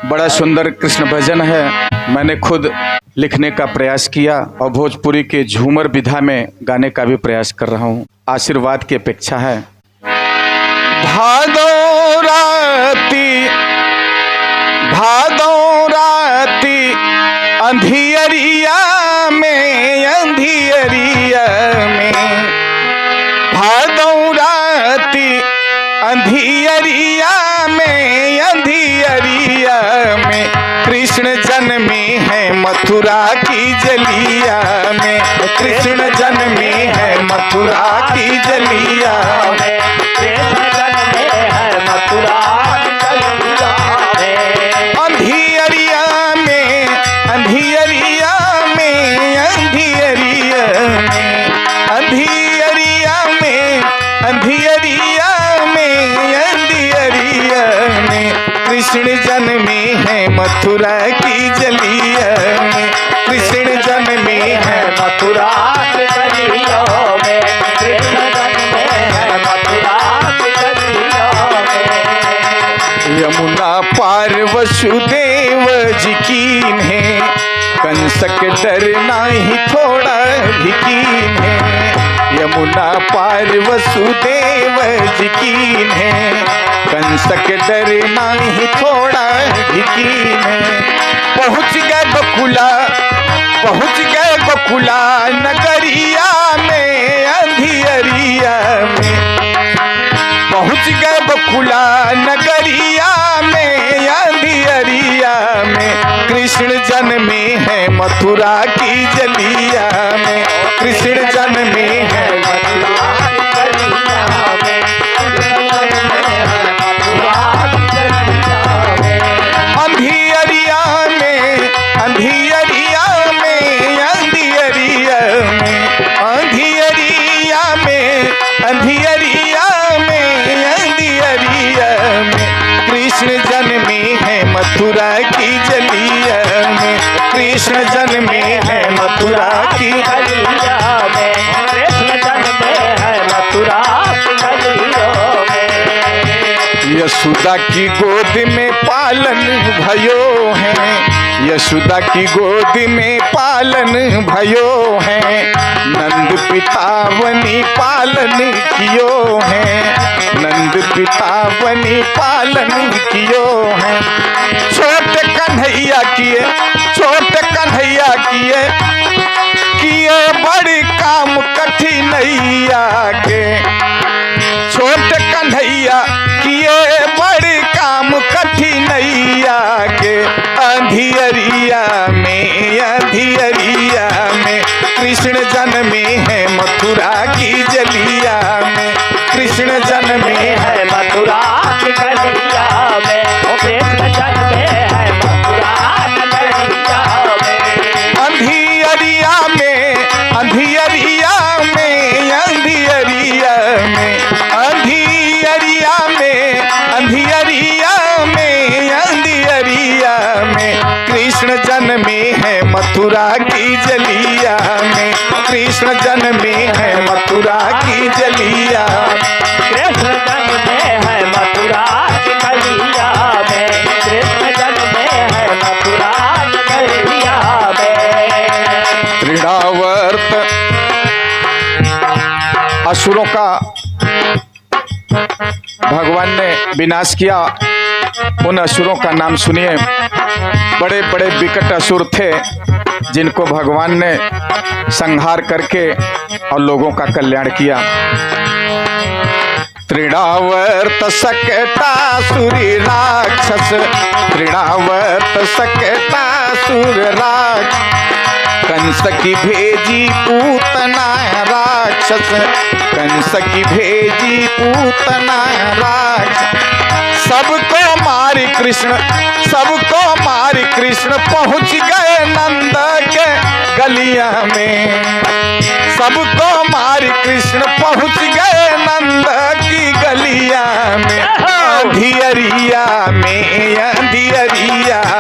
बड़ा सुंदर कृष्ण भजन है। मैंने खुद लिखने का प्रयास किया और भोजपुरी के झूमर विधा में गाने का भी प्रयास कर रहा हूँ। आशीर्वाद की अपेक्षा है। भादो राती अंधियरिया में भादो राती अंधियरिया में कृष्ण जन्मे है मथुरा की जलिया में। कृष्ण जन्मे है मथुरा की जलिया में। कृष्ण जन्मे है मथुरा की जलिया में। अंधियरिया में अंधियरिया में अंधियरिया में अंधियरिया में अंधियरिया में अंधियरिया में कृष्ण जन्मे है मथुरा की जलिया में। कृष्ण जन्मे है मथुरा की जलिया में। कृष्ण जन्मे है मथुरा की जलिया में। यमुना पार वसुदेव जी कीन है, कंस के डर नाही थोड़ा भी कीन है। यमुना पार वसुदेव जी कीन है, कंस के डर नाही थोड़ा भी कीन है। पहुँच गए बकुला नगरिया में अंधियरिया में। पहुँच गए बकुला नगरिया में अंधियरिया में कृष्ण जन्मे है मथुरा की जलिया में। कृष्ण जन्मे है मथुरा की जलिया में। अंधियरिया में अंधियरिया में अंधियरिया में अंधियरिया में अंधियरिया में अंधियरिया में कृष्ण जन्मे है मथुरा की जलिया में। कृष्ण जन्मे है मथुरा की जलिया में। कृष्ण जन्मे है मथुरा की जलिया में। यशोदा की गोद में पालन भयो है। यशोदा की गोद में पालन भयो है। नंद पितावनी पालन कियो है। नंद पितावनी पालन कियो है। छोटे कन्हैया किए बड़ी काम कठिनैया के। छोटे कन्हैया किए बड़ी काम कठिनैया के। अंधियरिया में कृष्ण जन्मे है मथुरा की जलिया में। कृष्ण जन्मे है मथुरा की जलिया में। कृष्ण जन्मे है मथुरा की जलिया में। अंधियरिया में अंधियरिया में अंधियरिया में अंधियरिया में अंधियरिया में अंधियरिया में कृष्ण जन्मे है मथुरा की जलिया में। कृष्ण जन्मे है मथुरा की जलिया। कृष्ण जन्मे है मथुरा की जलिया में। कृष्ण जन्मे है मथुरा की जलिया में। तृणावर्त असुरों का भगवान ने विनाश किया। उन असुरों का नाम सुनिए। बड़े बड़े विकट असुर थे जिनको भगवान ने संहार करके और लोगों का कल्याण किया। तृणावर्त सकटासुरी राक्षस। तृणावर्त सकटासुर राक्षस। कंस की भेजी पूतना राक्षस। कंस की भेजी पूतना राक्षस। सबको मारी कृष्ण पहुँच गए नंद के गलिया में। सबको मारी कृष्ण पहुँच गए नंद की गलिया में। अंधियरिया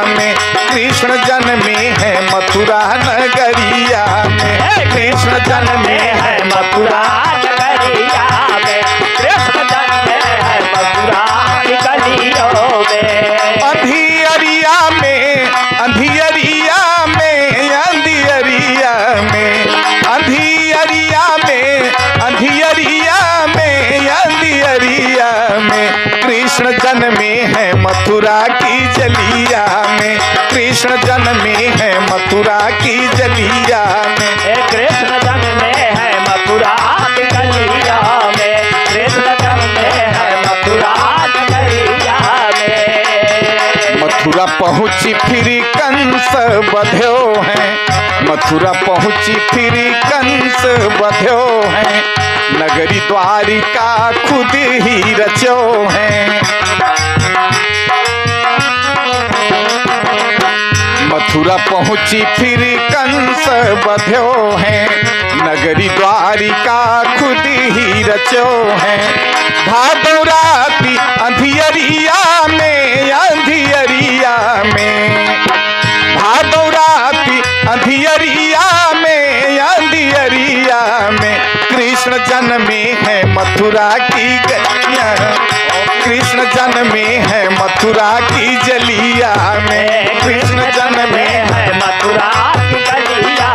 में कृष्ण जन्मे है मथुरा नगरिया में। कृष्ण जन्मे है मथुरा नगरिया में। कृष्ण जन्मे है मथुरा की गलियों में। अंधियरिया की जलिया में, कृष्ण जन्मे है मथुरा की जलिया में। कृष्ण जन्मे है मथुरा की गलिया में, कृष्ण जन्मे है मथुरा की गलिया में। मथुरा पहुँची फिर कंस बध्यो है, मथुरा पहुँची फिर कंस बध्यो है, नगरी द्वारिका खुद ही रचो है। मथुरा पहुँची फिर कंस बध्यो है, नगरी द्वारिका खुद ही रचो है। भादो राति अंधियरिया में, अंधियरिया में, भादो राति अंधियरिया में, अंधियरिया में, कृष्ण जन्मे है मथुरा की गलिया, कृष्ण जन्मे है मथुरा की जलिया में, कृष्ण जन्मे है मथुरा की गलिया